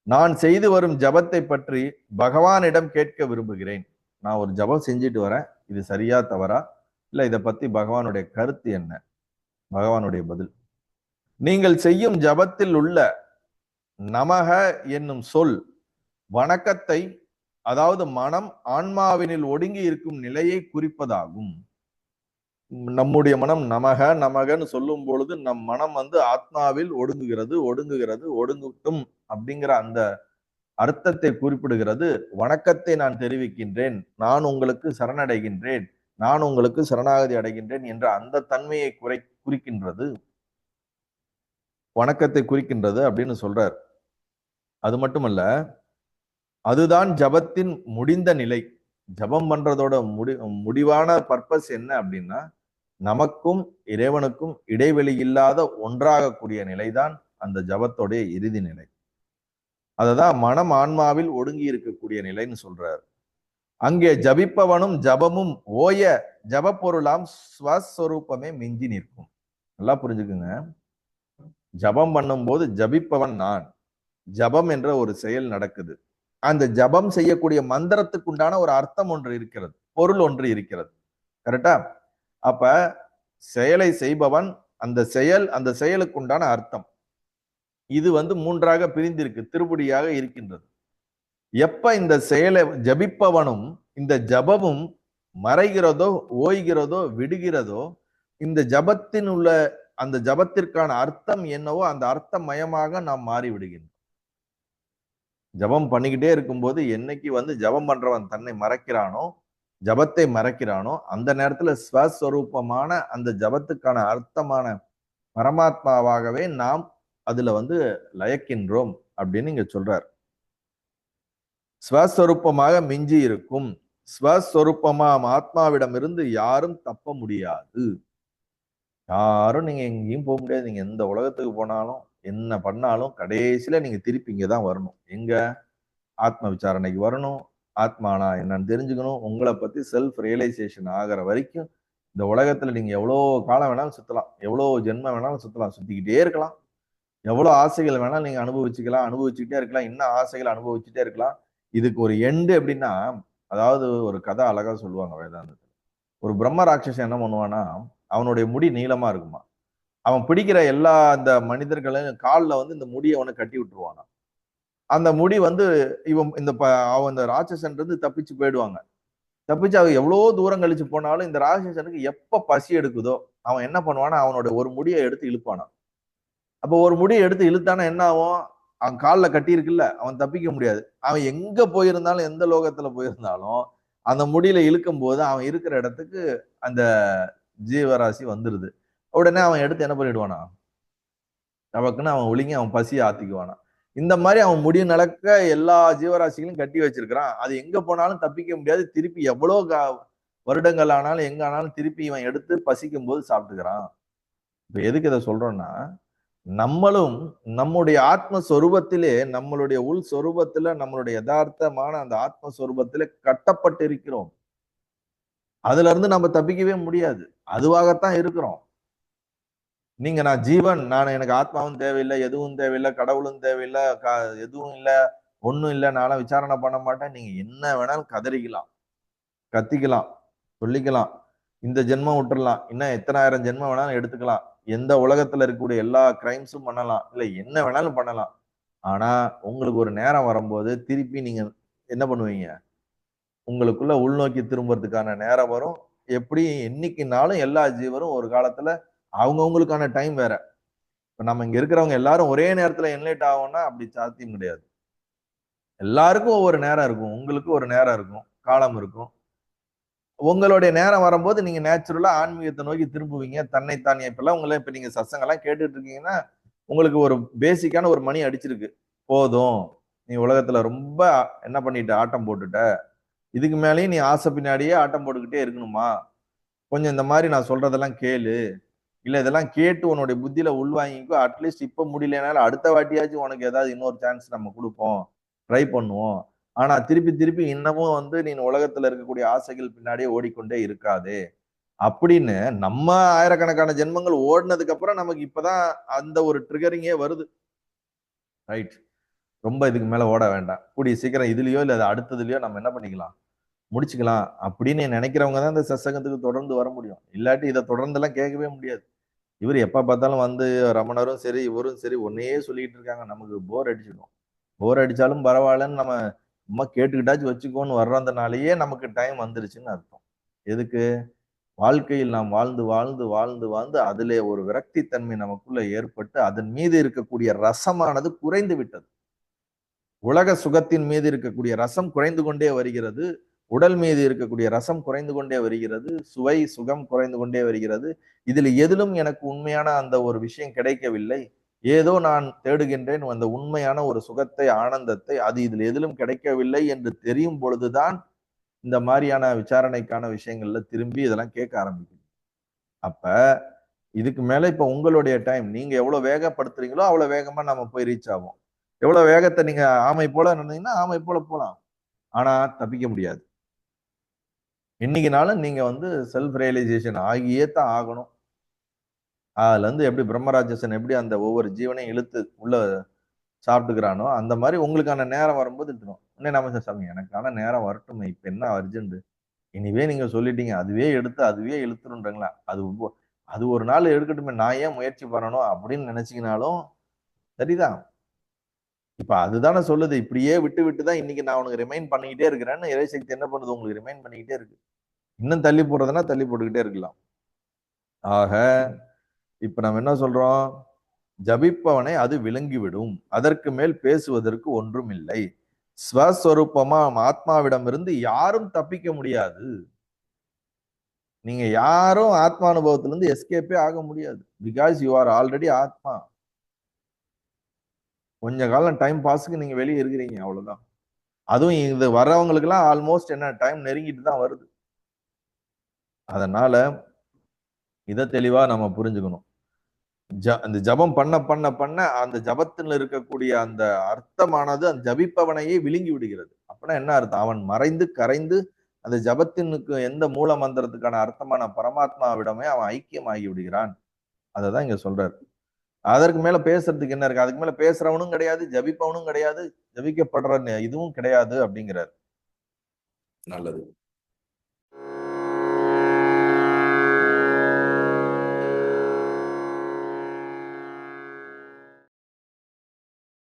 நான் செய்து வரும் ஜபத்தை பற்றி பகவானிடம் கேட்க விரும்புகிறேன். நான் ஒரு ஜபம் செஞ்சுட்டு வரேன், இது சரியா தவறா, இல்ல இதை பத்தி பகவானுடைய கருத்து என்ன? பகவானுடைய பதில்: நீங்கள் செய்யும் ஜபத்தில் உள்ள நமக என்னும் சொல் வணக்கத்தை, அதாவது மனம் ஆன்மாவினில் ஒடுங்கி இருக்கும் நிலையை குறிப்பதாகும். நம்முடைய மனம் நமக நமகன்னு சொல்லும் பொழுது நம் மனம் ஆத்மாவில் ஒடுங்குகிறது, ஒடுங்குகிறது, ஒடுங்கட்டும் அப்படிங்கிற அந்த அர்த்தத்தை குறிப்பிடுகிறது. வணக்கத்தை நான் தெரிவிக்கின்றேன், நான் உங்களுக்கு சரணடைகின்றேன், நான் உங்களுக்கு சரணாகதி அடைகின்றேன் என்ற அந்த தன்மையை குறிக்கின்றது, வணக்கத்தை குறிக்கின்றது அப்படின்னு சொல்றார். அது மட்டுமல்ல, அதுதான் ஜபத்தின் முடிந்த நிலை. ஜபம் பண்றதோட முடிவான பர்பஸ் என்ன அப்படின்னா, நமக்கும் இறைவனுக்கும் இடைவெளி இல்லாத ஒன்றாகக்கூடிய நிலைதான் அந்த ஜபத்தோடைய இறுதி நிலை. அததான் மனம் ஆன்மாவில் ஒடுங்கி இருக்கக்கூடிய நிலைன்னு சொல்றாரு. அங்கே ஜபிப்பவனும் ஜபமும் ஓய ஜப பொருளாம் ஸ்வஸ்வரூபமே மிஞ்சி நிற்கும். நல்லா புரிஞ்சுக்குங்க. ஜபம் பண்ணும் போது ஜபிப்பவன் நான். ஜபம் என்ற ஒரு செயல் நடக்குது. அந்த ஜபம் செய்யக்கூடிய மந்திரத்துக்கு உண்டான ஒரு அர்த்தம் ஒன்று இருக்கிறது, பொருள் ஒன்று இருக்கிறது. கரெக்டா? அப்ப செயலை செய்பவன், அந்த செயலுக்கு உண்டான அர்த்தம், இது மூன்றாக பிரிந்திருக்கு, திருப்படியாக இருக்கின்றது. எப்ப இந்த செயலை ஜபிப்பவனும் இந்த ஜபமும் மறைகிறதோ, ஓய்கிறதோ, விடுகிறதோ, இந்த ஜபத்தின் உள்ள அந்த ஜபத்திற்கான அர்த்தம் என்னவோ அந்த அர்த்தம் மயமாக நாம் மாறி விடுகின்றோம். ஜபம் பண்ணிக்கிட்டே இருக்கும்போது என்னைக்கு ஜபம் பண்றவன் தன்னை மறைக்கிறானோ, ஜபத்தை மறைக்கிறானோ, அந்த நேரத்துல ஸ்வஸ்வரூபமான அந்த ஜபத்துக்கான அர்த்தமான பரமாத்மாவாகவே நாம் அதுல லயக்கின்றோம் அப்படின்னு இங்க சொல்றார். ஸ்வஸ்வரூபமாக மிஞ்சி இருக்கும். ஸ்வஸ்வரூபமாம் ஆத்மாவிடமிருந்து யாரும் தப்ப முடியாது. யாரும் நீங்க எங்கேயும் போக முடியாது. நீங்க எந்த உலகத்துக்கு போனாலும் என்ன பண்ணாலும் கடைசியில நீங்க திருப்பி இங்கதான் வரணும். எங்க? ஆத்ம விசாரணைக்கு வரணும். ஆத்மானா என்னன்னு தெரிஞ்சுக்கணும். உங்களை பத்தி செல்ஃப் ரியலைசேஷன் ஆகிற வரைக்கும் இந்த உலகத்துல நீங்க எவ்வளவு காலம் வேணாலும் சுத்தலாம், எவ்வளவு ஜென்மம் வேணாலும் சுத்தலாம், சுத்திக்கிட்டே இருக்கலாம். எவ்வளவு ஆசைகள் வேணாலும் நீங்க அனுபவிச்சுக்கலாம், அனுபவிச்சுக்கிட்டே இருக்கலாம், இன்னும் ஆசைகள் அனுபவிச்சுட்டே இருக்கலாம். இதுக்கு ஒரு எண்டு எப்படின்னா, அதாவது ஒரு கதை அழகா சொல்லுவாங்க வேதாந்தத்தில். ஒரு பிரம்ம ராட்சசன் என்ன பண்ணுவான்னா, அவனுடைய முடி நீளமா இருக்குமா. அவன் பிடிக்கிற எல்லா அந்த மனிதர்களையும் காலில் இந்த முடியை அவனை கட்டி விட்டுருவானா. அந்த முடி இவன் அவன் இந்த ராட்சசன்றது தப்பிச்சு போயிடுவாங்க. தப்பிச்சு அவன் எவ்வளோ தூரம் கழிச்சு போனாலும் இந்த ராட்சசனுக்கு எப்ப பசி எடுக்குதோ அவன் என்ன பண்ணுவானா, அவனோட ஒரு முடியை எடுத்து இழுப்பானான். அப்போ ஒரு முடியை எடுத்து இழுத்தானா என்ன ஆகும்? அவன் காலில் கட்டி இருக்குல்ல, அவன் தப்பிக்க முடியாது. அவன் எங்க போயிருந்தாலும், எந்த லோகத்துல போயிருந்தாலும் அந்த முடியில இழுக்கும் போது அவன் இருக்கிற இடத்துக்கு அந்த ஜீவராசி வந்துருது. உடனே அவன் எடுத்து என்ன பண்ணிடுவானா, நமக்குன்னு அவன் ஒழுங்கி அவன் பசியை ஆத்திக்குவானா. இந்த மாதிரி அவன் முடிவு நடக்க எல்லா ஜீவராசிகளையும் கட்டி வச்சிருக்கிறான். அது எங்க போனாலும் தப்பிக்க முடியாது. திருப்பி எவ்வளவு வருடங்கள் ஆனாலும் எங்க ஆனாலும் திருப்பி இவன் எடுத்து பசிக்கும் போது சாப்பிட்டுக்கிறான். இப்ப எதுக்கு இதை சொல்றோம்னா, நம்மளும் நம்முடைய ஆத்மஸ்வரூபத்திலே, நம்மளுடைய உள் சொரூபத்துல, நம்மளுடைய யதார்த்தமான அந்த ஆத்மஸ்வரூபத்திலே கட்டப்பட்டு இருக்கிறோம். அதுல இருந்து நம்ம தப்பிக்கவே முடியாது. அதுவாகத்தான் இருக்கிறோம். நீங்க நான் ஜீவன், நான் எனக்கு ஆத்மாவும் தேவையில்லை, எதுவும் தேவையில்லை, கடவுளும் தேவையில்லை, எதுவும் இல்லை, ஒன்றும் இல்லை, நானும் விசாரணை பண்ண மாட்டேன், நீங்க என்ன வேணாலும் கதறிக்கலாம், கத்திக்கலாம், சொல்லிக்கலாம், இந்த ஜென்மம் விட்டுறலாம், இன்னும் எத்தனாயிரம் ஜென்மம் வேணாலும் எடுத்துக்கலாம், எந்த உலகத்துல இருக்கக்கூடிய எல்லா கிரைம்ஸும் பண்ணலாம், இல்லை என்ன வேணாலும் பண்ணலாம். ஆனா உங்களுக்கு ஒரு நேரம் வரும்போது திருப்பி நீங்க என்ன பண்ணுவீங்க? உங்களுக்குள்ள உள்நோக்கி திரும்புறதுக்கான நேரம் வரும். எப்படி என்னைக்குனாலும் எல்லா ஜீவரும் ஒரு காலத்துல அவங்கவுங்களுக்கான டைம் வேற. இப்ப நம்ம இங்க இருக்கிறவங்க எல்லாரும் ஒரே நேரத்துல என்லைட் ஆகும்னா அப்படி சாத்தியம் கிடையாது. எல்லாருக்கும் ஒவ்வொரு நேரம் இருக்கும். உங்களுக்கு ஒரு நேரம் இருக்கும், காலம் இருக்கும். உங்களுடைய நேரம் வரும்போது நீங்க நேச்சுரலா ஆன்மீகத்தை நோக்கி திரும்புவீங்க. தன்னைத்தானே இப்ப நீங்க சத்சங்கம்லாம் கேட்டுட்டு இருக்கீங்கன்னா உங்களுக்கு ஒரு பேசிக்கான ஒரு மணி அடிச்சிருக்கு. போதும், நீ உலகத்துல ரொம்ப என்ன பண்ணிட்ட, ஆட்டம் போட்டுட்ட, இதுக்கு மேலேயும் நீ ஆசை பின்னாடியே ஆட்டம் போட்டுக்கிட்டே இருக்கணுமா? கொஞ்சம் இந்த மாதிரி நான் சொல்றதெல்லாம் கேளு, இல்ல இதெல்லாம் கேட்டு உன்னுடைய புத்தியில உள்வாங்கிக்கோ. அட்லீஸ்ட் இப்ப முடியலனாலும் அடுத்த வாட்டியாச்சும் உனக்கு ஏதாவது இன்னொரு சான்ஸ் நம்ம கொடுப்போம், ட்ரை பண்ணுவோம். ஆனா திருப்பி திருப்பி இன்னமும் நீ உலகத்துல இருக்கக்கூடிய ஆசைகள் பின்னாடியே ஓடிக்கொண்டே இருக்காது அப்படின்னு நம்ம ஆயிரக்கணக்கான ஜென்மங்கள் ஓடினதுக்கு அப்புறம் நமக்கு இப்பதான் அந்த ஒரு ட்ரிகரிங்கே வருது. ரைட். ரொம்ப இதுக்கு மேல ஓட வேண்டாம், கூடிய சீக்கிரம் இதுலயோ இல்ல அது அடுத்ததுலயோ நம்ம என்ன பண்ணிக்கலாம், முடிச்சுக்கலாம் அப்படின்னு நினைக்கிறவங்க தான் இந்த சத்சங்கத்துக்கு தொடர்ந்து வர முடியும். இல்லாட்டி இதை தொடர்ந்து எல்லாம் கேட்கவே முடியாது. இவர் எப்ப பார்த்தாலும் வந்து ரமணரும் சரி இவரும் சரி ஒன்னையே சொல்லிட்டு இருக்காங்க, நமக்கு போர் அடிச்சிடும். போர் அடிச்சாலும் பரவாயில்லன்னு நம்ம சும்மா கேட்டுக்கிட்டாச்சும் வச்சுக்கோன்னு வர்றதுனாலயே நமக்கு டைம் வந்துருச்சுன்னு அர்த்தம். எதுக்கு? வாழ்க்கையில் நாம் வாழ்ந்து வாழ்ந்து வாழ்ந்து வாழ்ந்து அதிலே ஒரு விரக்தி தன்மை நமக்குள்ள ஏற்பட்டு அதன் மீது இருக்கக்கூடிய ரசமானது குறைந்து விட்டது. உலக சுகத்தின் மீது இருக்கக்கூடிய ரசம் குறைந்து கொண்டே வருகிறது. உடல் மீது இருக்கக்கூடிய ரசம் குறைந்து கொண்டே வருகிறது. சுவை சுகம் குறைந்து கொண்டே வருகிறது. இதில் எதிலும் எனக்கு உண்மையான அந்த ஒரு விஷயம் கிடைக்கவில்லை. ஏதோ நான் தேடுகின்றேன் அந்த உண்மையான ஒரு சுகத்தை, ஆனந்தத்தை. அது இதில் எதிலும் கிடைக்கவில்லை என்று தெரியும் பொழுதுதான் இந்த மாதிரியான விசாரணைக்கான விஷயங்கள்ல திரும்பி இதெல்லாம் கேட்க ஆரம்பிக்குது. அப்ப இதுக்கு மேல இப்ப உங்களுடைய டைம். நீங்க எவ்வளவு வேகப்படுத்துறீங்களோ அவ்வளவு வேகமா நம்ம போய் ரீச் ஆகும். எவ்வளவு வேகத்தை நீங்க ஆமை போல நினைச்சீங்கன்னா ஆமை போல போலாம். ஆனா தப்பிக்க முடியாது. இன்னைக்குனாலும் நீங்க வந்து செல்ஃப் ரியலைசேஷன் ஆகியே தான் ஆகணும். அதுல இருந்து எப்படி பிரம்மராட்சசன் எப்படி அந்த ஒவ்வொரு ஜீவனையும் இழுத்து உள்ள சாப்பிட்டுக்கிறானோ அந்த மாதிரி உங்களுக்கான நேரம் வரும்போது இருக்கணும். உடனே நம்ம சாமி எனக்கான நேரம் வரட்டுமே, இப்ப என்ன அர்ஜென்ட், இனிவே நீங்க சொல்லிட்டீங்க அதுவே எடுத்து அதுவே இழுத்துருன்றீங்களா, அது ஒரு நாள் எடுக்கட்டுமே, நான் ஏன் முயற்சி பண்ணணும் அப்படின்னு நினைச்சீங்கனாலும் சரிதான். இப்ப அதுதானே சொல்லுது, இப்படியே விட்டு விட்டு தான் இன்னைக்கு நான் உனக்கு ரிமைண்ட் பண்ணிக்கிட்டே இருக்கிறேன்னு இறைசக்தி என்ன பண்ணுது, உங்களுக்கு ரிமைண்ட் பண்ணிக்கிட்டே இருக்கு. இன்னும் தள்ளி போடுறதுன்னா தள்ளி போட்டுக்கிட்டே இருக்கலாம். ஆக இப்ப நம்ம என்ன சொல்றோம், ஜபிப்பவனை அது விளங்கிவிடும், அதற்கு மேல் பேசுவதற்கு ஒன்றும் இல்லை. ஸ்வஸ்வரூபமா ஆத்மாவிடம் இருந்து யாரும் தப்பிக்க முடியாது. நீங்க யாரும் ஆத்மானுபவத்திலிருந்து எஸ்கேப்பே ஆக முடியாது. பிகாஸ் யூ ஆர் ஆல்ரெடி ஆத்மா. கொஞ்ச காலம் டைம் பாஸ்க்கு நீங்க வெளியே இருக்கிறீங்க, அவ்வளவுதான். அதுவும் இது வர்றவங்களுக்கு எல்லாம் ஆல்மோஸ்ட் என்ன டைம் நெருங்கிட்டு தான் வருது. அதனால இதை தெளிவா நம்ம புரிஞ்சுக்கணும். அந்த ஜபம் பண்ண பண்ண பண்ண அந்த ஜபத்தில் இருக்கக்கூடிய அந்த அர்த்தமானது அந்த ஜபிப்பவனையே விழுங்கி விடுகிறது. அப்படின்னா என்ன அர்த்தம், அவன் மறைந்து கரைந்து அந்த ஜபத்தினுக்கு எந்த மூல மந்திரத்துக்கான அர்த்தமான பரமாத்மாவிடமே அவன் ஐக்கியமாகி விடுகிறான். அததான் இங்க சொல்றாரு. அதற்கு மேல பேசுறதுக்கு என்ன இருக்கு, அதுக்கு மேல பேசுறவனும் கிடையாது, ஜபிப்பவனும் கிடையாது, ஜபிக்கப்படுற இதுவும் கிடையாது அப்படிங்கிறார். நல்லது.